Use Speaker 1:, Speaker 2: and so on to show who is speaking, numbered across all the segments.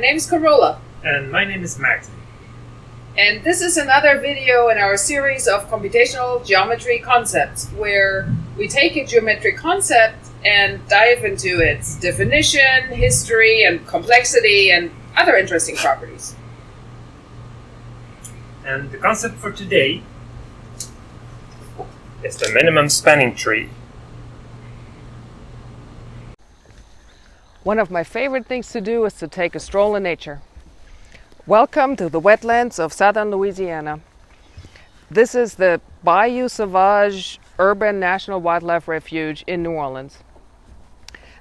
Speaker 1: name is Carola.
Speaker 2: And my name is Maarten.
Speaker 1: And this is another video in our series of computational geometry concepts, where we take a geometric concept and dive into its definition, history, and complexity, and other interesting properties.
Speaker 2: And the concept for today is the minimum spanning tree.
Speaker 1: One of my favorite things to do is to take a stroll in nature. Welcome to the wetlands of southern Louisiana. This is the Bayou Sauvage Urban National Wildlife Refuge in New Orleans.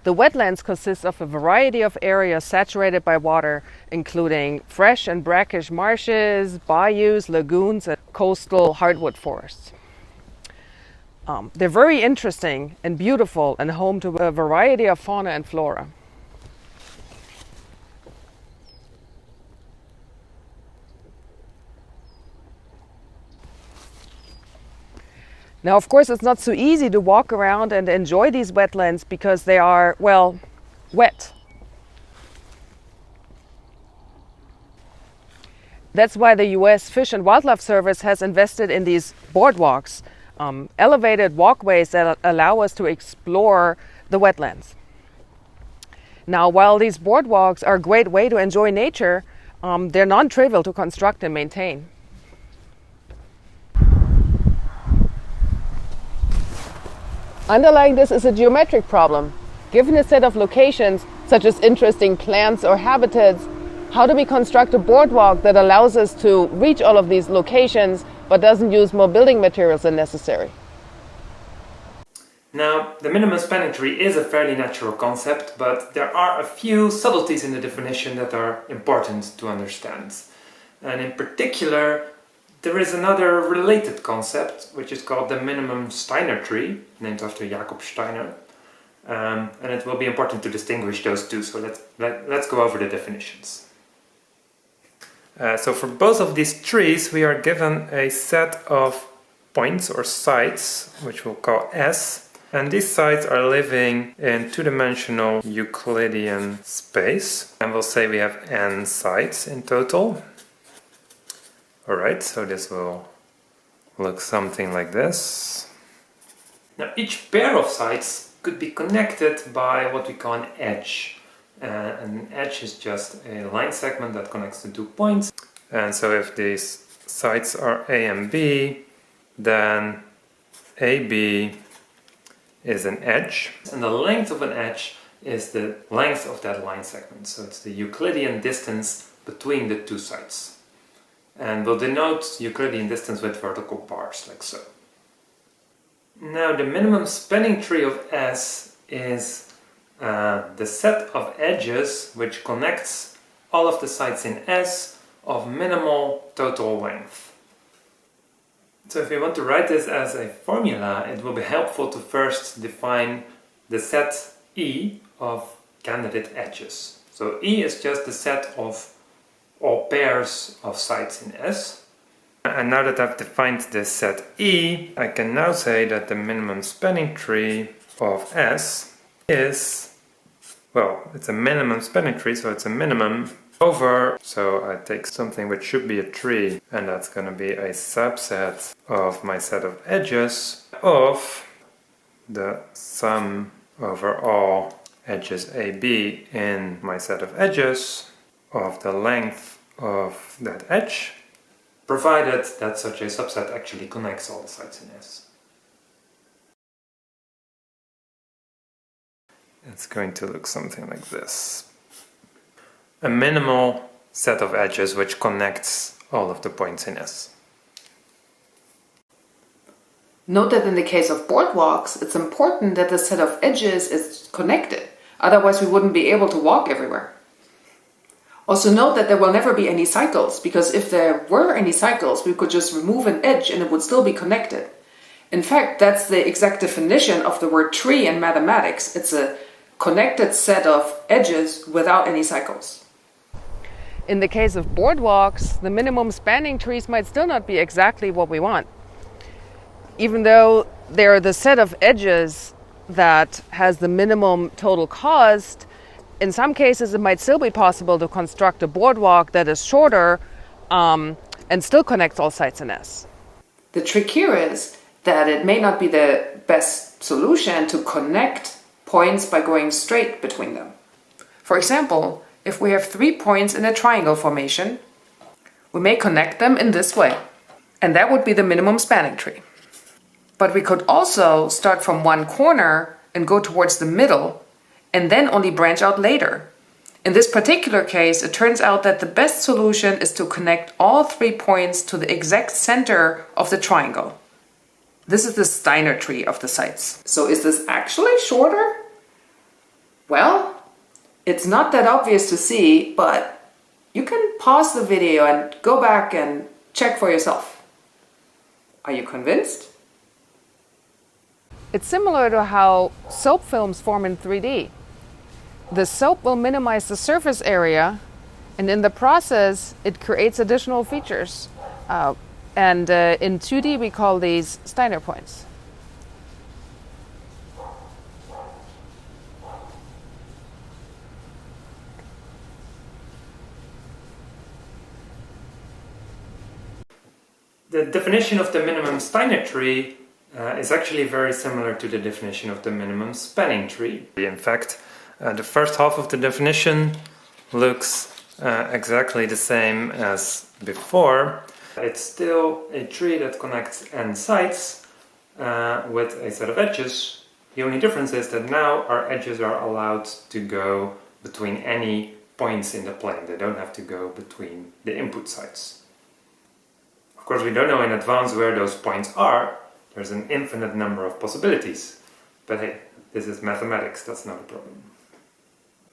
Speaker 1: The wetlands consist of a variety of areas saturated by water, including fresh and brackish marshes, bayous, lagoons, and coastal hardwood forests. They're very interesting and beautiful and home to a variety of fauna and flora. Now, of course, it's not so easy to walk around and enjoy these wetlands because they are, well, wet. That's why the U.S. Fish and Wildlife Service has invested in these boardwalks, elevated walkways that allow us to explore the wetlands. Now, while these boardwalks are a great way to enjoy nature, they're non-trivial to construct and maintain. Underlying this is a geometric problem. Given a set of locations, such as interesting plants or habitats, how do we construct a boardwalk that allows us to reach all of these locations but doesn't use more building materials than necessary?
Speaker 2: Now, the minimum spanning tree is a fairly natural concept, but there are a few subtleties in the definition that are important to understand. And in particular, there is another related concept, which is called the minimum Steiner Tree, named after Jacob Steiner. And it will be important to distinguish those two, so let's go over the definitions. So for both of these trees, we are given a set of points or sites, which we'll call S. And these sites are living in two-dimensional Euclidean space. And we'll say we have n sites in total. Alright, so this will look something like this. Now, each pair of sides could be connected by what we call an edge. An edge is just a line segment that connects the 2 points. And so if these sides are A and B, then AB is an edge. And the length of an edge is the length of that line segment. So it's the Euclidean distance between the two sides. And we'll denote Euclidean distance with vertical bars, like so. Now, the minimum spanning tree of S is the set of edges which connects all of the sides in S of minimal total length. So if we want to write this as a formula, it will be helpful to first define the set E of candidate edges. So E is just the set of all pairs of sides in S. And now that I've defined this set E, I can now say that the minimum spanning tree of S is, well, it's a minimum spanning tree, so it's a minimum over, so I take something which should be a tree, and that's going to be a subset of my set of edges of the sum over all edges AB in my set of edges of the length of that edge, provided that such a subset actually connects all the sides in S. It's going to look something like this. A minimal set of edges which connects all of the points in S.
Speaker 3: Note that in the case of boardwalks, it's important that the set of edges is connected, otherwise we wouldn't be able to walk everywhere. Also note that there will never be any cycles, because if there were any cycles, we could just remove an edge and it would still be connected. In fact, that's the exact definition of the word tree in mathematics. It's a connected set of edges without any cycles.
Speaker 1: In the case of boardwalks, the minimum spanning trees might still not be exactly what we want. Even though they're the set of edges that has the minimum total cost, In some cases, it might still be possible to construct a boardwalk that is shorter and still connects all sites in S.
Speaker 3: The trick here is that it may not be the best solution to connect points by going straight between them. For example, if we have 3 points in a triangle formation, we may connect them in this way, and that would be the minimum spanning tree. But we could also start from one corner and go towards the middle, and then only branch out later. In this particular case, it turns out that the best solution is to connect all 3 points to the exact center of the triangle. This is the Steiner tree of the sites. So is this actually shorter? Well, it's not that obvious to see, but you can pause the video and go back and check for yourself. Are you convinced?
Speaker 1: It's similar to how soap films form in 3D. The soap will minimize the surface area, and in the process, it creates additional features. In 2D, we call these Steiner points.
Speaker 2: The definition of the minimum Steiner tree is actually very similar to the definition of the minimum spanning tree. In fact, the first half of the definition looks exactly the same as before. It's still a tree that connects n sides with a set of edges. The only difference is that now our edges are allowed to go between any points in the plane. They don't have to go between the input sides. Of course, we don't know in advance where those points are. There's an infinite number of possibilities. But hey, this is mathematics, that's not a problem.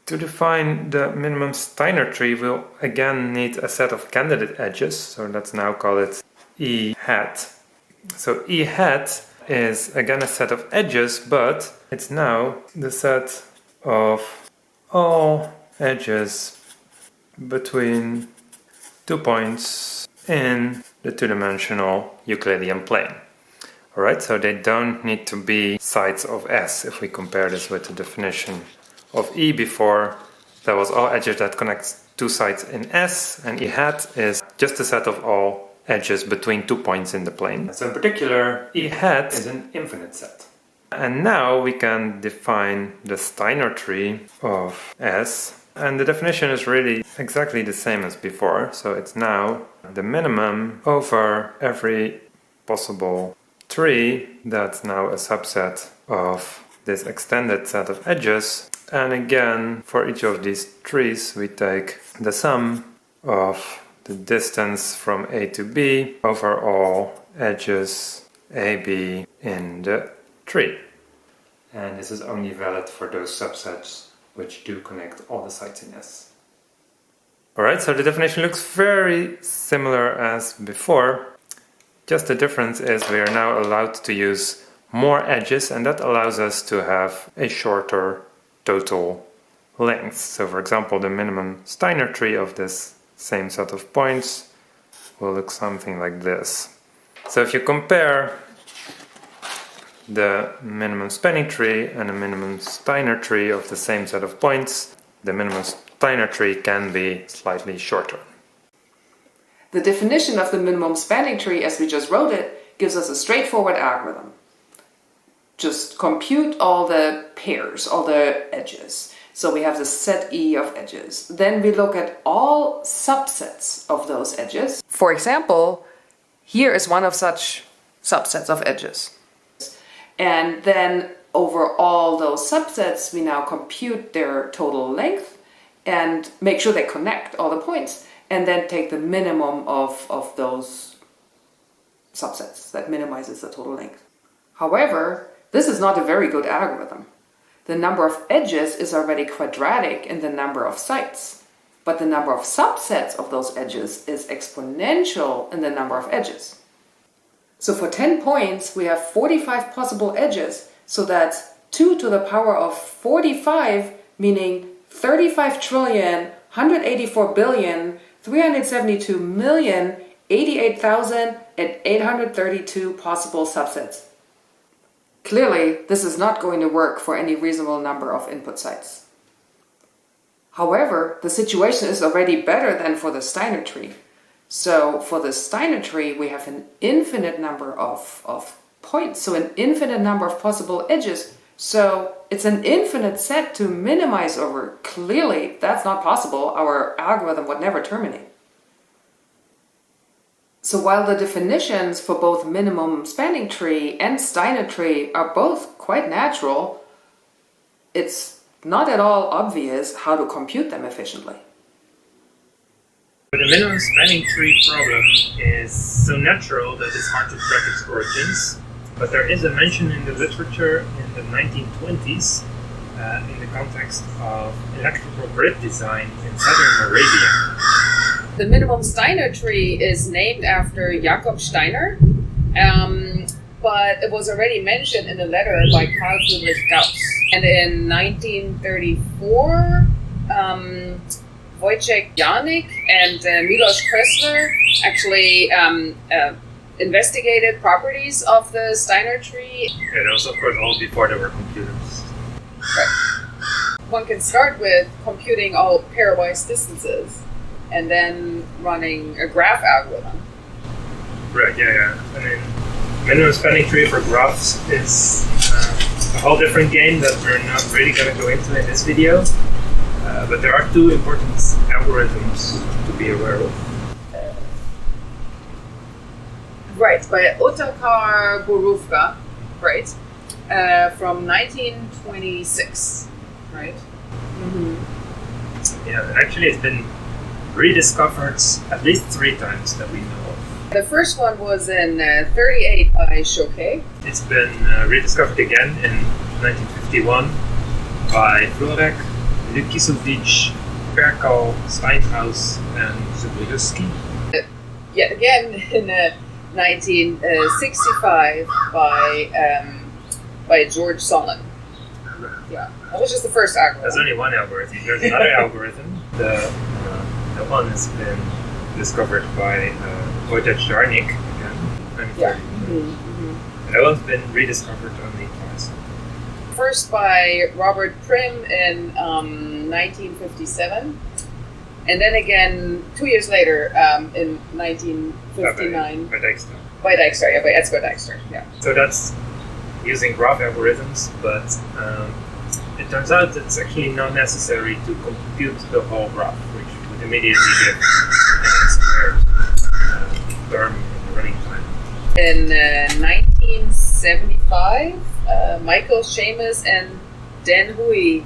Speaker 2: To define the minimum Steiner tree, we'll again need a set of candidate edges, so let's now call it E hat. So E hat is again a set of edges, but it's now the set of all edges between 2 points in the two-dimensional Euclidean plane. Alright, so they don't need to be sides of S. If we compare this with the definition of E before, that was all edges that connects 2 sides in S, and E hat is just a set of all edges between 2 points in the plane. So in particular, E hat is an infinite set. And now we can define the Steiner tree of S, and the definition is really exactly the same as before. So it's now the minimum over every possible tree that's now a subset of this extended set of edges. And again, for each of these trees, we take the sum of the distance from A to B over all edges AB in the tree. And this is only valid for those subsets which do connect all the sides in S. Alright, so the definition looks very similar as before. Just the difference is we are now allowed to use more edges, and that allows us to have a shorter total length. So for example, the minimum Steiner tree of this same set of points will look something like this. So if you compare the minimum spanning tree and the minimum Steiner tree of the same set of points, the minimum Steiner tree can be slightly shorter.
Speaker 3: The definition of the minimum spanning tree as we just wrote it gives us a straightforward algorithm. Just compute all the pairs, all the edges. So we have the set E of edges. Then we look at all subsets of those edges. For example, here is one of such subsets of edges. And then over all those subsets, we now compute their total length and make sure they connect all the points, and then take the minimum of those subsets that minimizes the total length. However, this is not a very good algorithm. The number of edges is already quadratic in the number of sites, but the number of subsets of those edges is exponential in the number of edges. So for 10 points, we have 45 possible edges, so that's 2 to the power of 45, meaning 35,384,372,088,832 possible subsets. Clearly, this is not going to work for any reasonable number of input sites. However, the situation is already better than for the Steiner tree. So for the Steiner tree, we have an infinite number of points, so an infinite number of possible edges. So it's an infinite set to minimize over. Clearly, that's not possible. Our algorithm would never terminate. So while the definitions for both minimum spanning tree and Steiner tree are both quite natural, it's not at all obvious how to compute them efficiently.
Speaker 2: The minimum spanning tree problem is so natural that it's hard to track its origins, but there is a mention in the literature in the 1920s in the context of electrical grid design in southern Arabia.
Speaker 1: The minimum Steiner tree is named after Jakob Steiner, but it was already mentioned in a letter by Carl Friedrich Gauss. And in 1934, Wojciech Janik and Miloš Kressler actually investigated properties of the Steiner tree.
Speaker 2: Yeah, that was of course all before there were computers.
Speaker 1: Right. One can start with computing all pairwise distances and then running a graph algorithm.
Speaker 2: Right, yeah. I mean, minimum spanning tree for graphs is a whole different game that we're not really going to go into in this video. But there are two important algorithms to be aware of.
Speaker 1: Right, by Otakar Borówka, right, from 1926, right? Mm-hmm.
Speaker 2: Yeah, and actually it's been rediscovered at least 3 times that we know of.
Speaker 1: The first one was in 38 by Choquet.
Speaker 2: It's been rediscovered again in 1951 by Florek, Lukisovich, Perkal, Steinhaus, and Zubryuski.
Speaker 1: Yet again in 1965 by George Solon. Yeah, that was just the first algorithm.
Speaker 2: There's only one algorithm. There's another algorithm. The one has been discovered by Wojciech Janik again.
Speaker 1: Yeah. Mm-hmm.
Speaker 2: And that one's been rediscovered only twice.
Speaker 1: First by Robert Prim in 1957, and then again 2 years later in 1959
Speaker 2: by Dijkstra.
Speaker 1: By Edsger Dijkstra. Yeah.
Speaker 2: So that's using graph algorithms, but it turns out it's actually not necessary to compute the whole graph, which would immediately give an squared term in the running time.
Speaker 1: In 1975, Michael Seamus and Dan Hui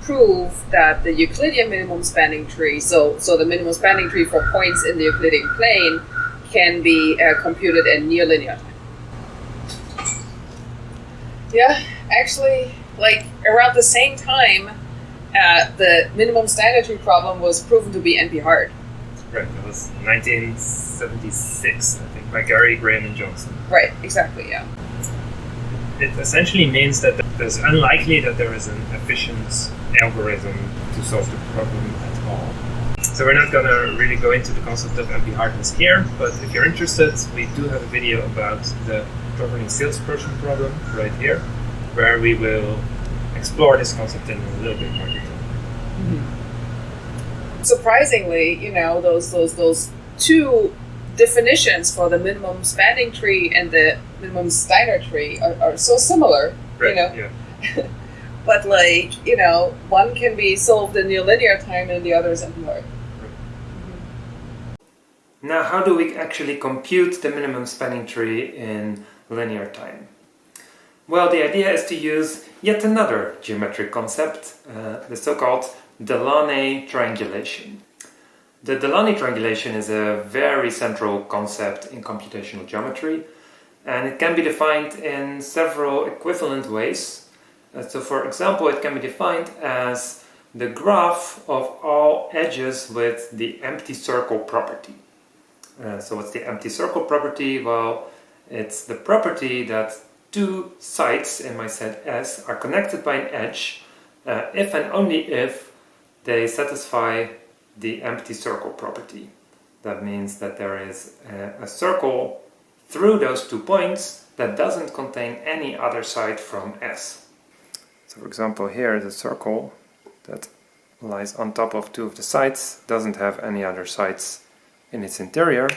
Speaker 1: proved that the Euclidean minimum spanning tree, so the minimum spanning tree for points in the Euclidean plane, can be computed in near linear time. Yeah, actually, like around the same time, the minimum Steiner tree problem was proven to be NP-hard.
Speaker 2: Right, that was 1976, I think, by Gary, Graham, and Johnson.
Speaker 1: Right, exactly, yeah.
Speaker 2: It essentially means that it's unlikely that there is an efficient algorithm to solve the problem at all. So we're not going to really go into the concept of NP-hardness here, but if you're interested, we do have a video about the governing salesperson problem right here, where we will explore this concept in a little bit more detail.
Speaker 1: Mm-hmm. Surprisingly, those two definitions for the minimum spanning tree and the minimum Steiner tree are so similar,
Speaker 2: right,
Speaker 1: Yeah. But one can be solved in near linear time and the other is NP-hard.
Speaker 2: Now, how do we actually compute the minimum spanning tree in linear time? Well, the idea is to use yet another geometric concept, the so-called Delaunay triangulation. The Delaunay triangulation is a very central concept in computational geometry, and it can be defined in several equivalent ways. So, for example, it can be defined as the graph of all edges with the empty circle property. So what's the empty circle property? Well, it's the property that two sides in my set S are connected by an edge if and only if they satisfy the empty circle property. That means that there is a circle through those 2 points that doesn't contain any other side from S. So for example, here is a circle that lies on top of two of the sides, doesn't have any other sides in its interior.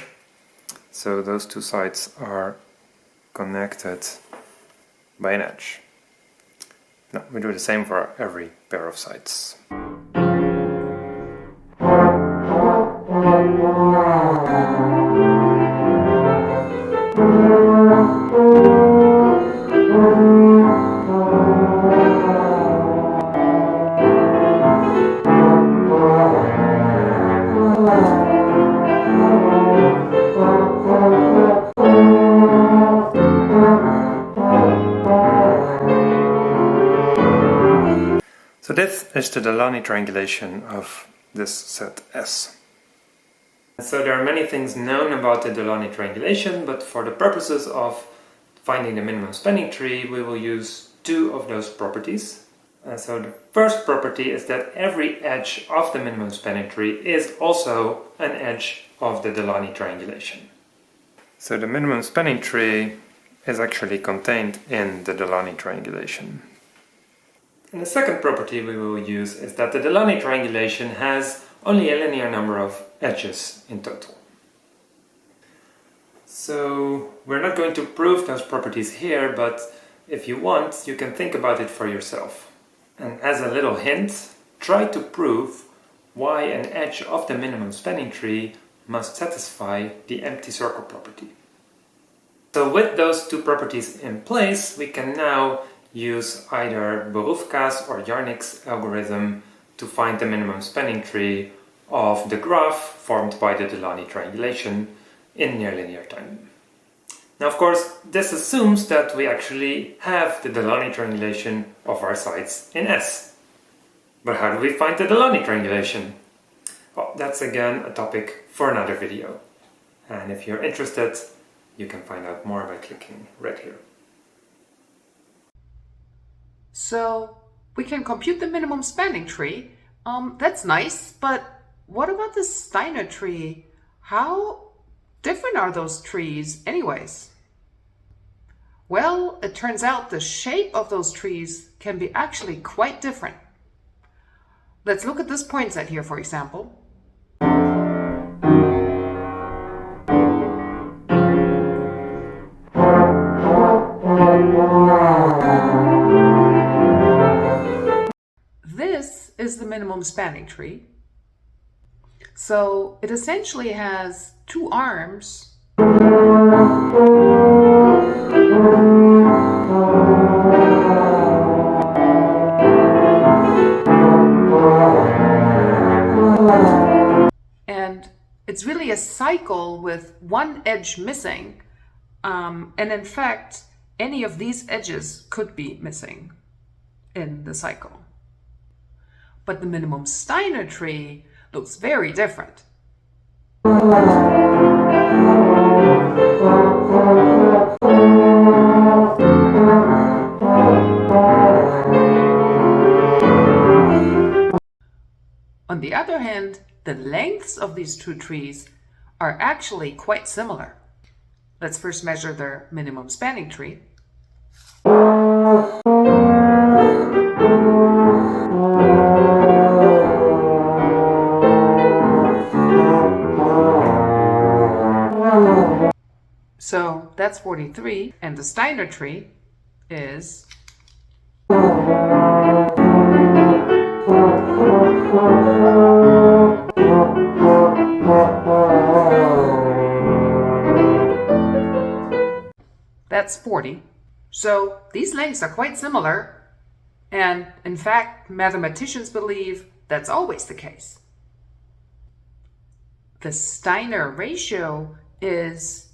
Speaker 2: So those two sides are connected by an edge. Now we do the same for every pair of sides. So this is the Delaney triangulation of this set S. So there are many things known about the Delaney triangulation, but for the purposes of finding the minimum spanning tree, we will use two of those properties. So the first property is that every edge of the minimum spanning tree is also an edge of the Delaney triangulation. So the minimum spanning tree is actually contained in the Delaney triangulation. And the second property we will use is that the Delaney triangulation has only a linear number of edges in total. So we're not going to prove those properties here, but if you want, you can think about it for yourself. And as a little hint, try to prove why an edge of the minimum spanning tree must satisfy the empty circle property. So with those two properties in place, we can now use either Borufka's or Jarnik's algorithm to find the minimum spanning tree of the graph formed by the Delaney triangulation in near linear time. Now, of course, this assumes that we actually have the Delaney triangulation of our sides in S. But how do we find the Delaney triangulation? Well, that's again a topic for another video. And if you're interested, you can find out more by clicking right here.
Speaker 3: So we can compute the minimum spanning tree. That's nice, but what about the Steiner tree? How different are those trees anyways? Well, it turns out the shape of those trees can be actually quite different. Let's look at this point set here, for example. This is the minimum spanning tree. So it essentially has two arms and it's really a cycle with one edge missing, and in fact any of these edges could be missing in the cycle. But the minimum Steiner tree looks very different. On the other hand, the lengths of these two trees are actually quite similar. Let's first measure their minimum spanning tree. So that's 43, and the Steiner tree is that's 40. So these lengths are quite similar, and in fact mathematicians believe that's always the case. The Steiner ratio is,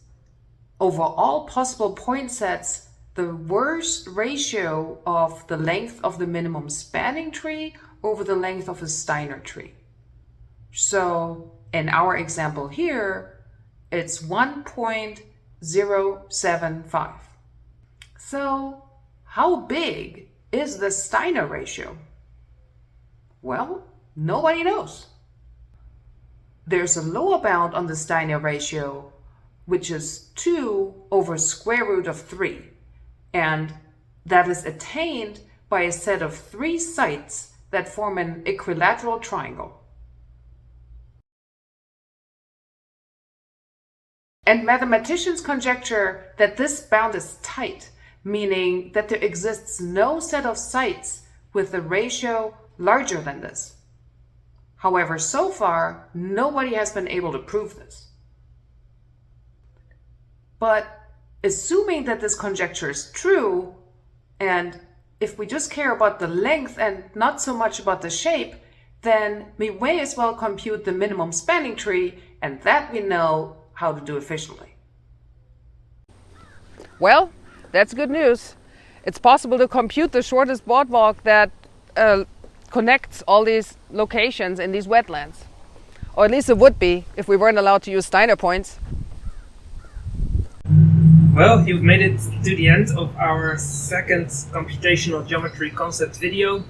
Speaker 3: over all possible point sets, the worst ratio of the length of the minimum spanning tree over the length of a Steiner tree. So in our example here, it's 1.075. So how big is the Steiner ratio? Well, nobody knows. There's a lower bound on the Steiner ratio, which is 2 over square root of 3. And that is attained by a set of 3 sites that form an equilateral triangle. And mathematicians conjecture that this bound is tight, meaning that there exists no set of sites with a ratio larger than this. However, so far, nobody has been able to prove this. But assuming that this conjecture is true, and if we just care about the length and not so much about the shape, then we may as well compute the minimum spanning tree, and that we know how to do efficiently.
Speaker 1: Well, that's good news. It's possible to compute the shortest boardwalk that connects all these locations in these wetlands. Or at least it would be if we weren't allowed to use Steiner points.
Speaker 2: Well, you've made it to the end of our second computational geometry concept video.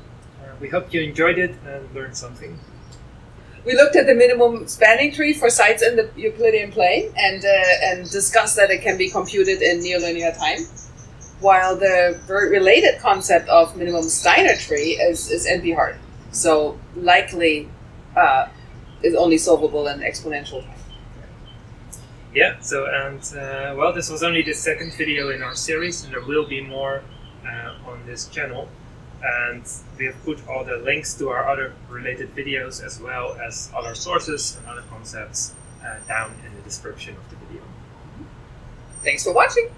Speaker 2: We hope you enjoyed it and learned something.
Speaker 4: We looked at the minimum spanning tree for sites in the Euclidean plane and discussed that it can be computed in near-linear time, while the very related concept of minimum Steiner tree is NP-hard. So likely is only solvable in exponential time.
Speaker 2: Yeah, well, this was only the second video in our series, and there will be more on this channel. And we have put all the links to our other related videos as well as other sources and other concepts down in the description of the video.
Speaker 4: Thanks for watching!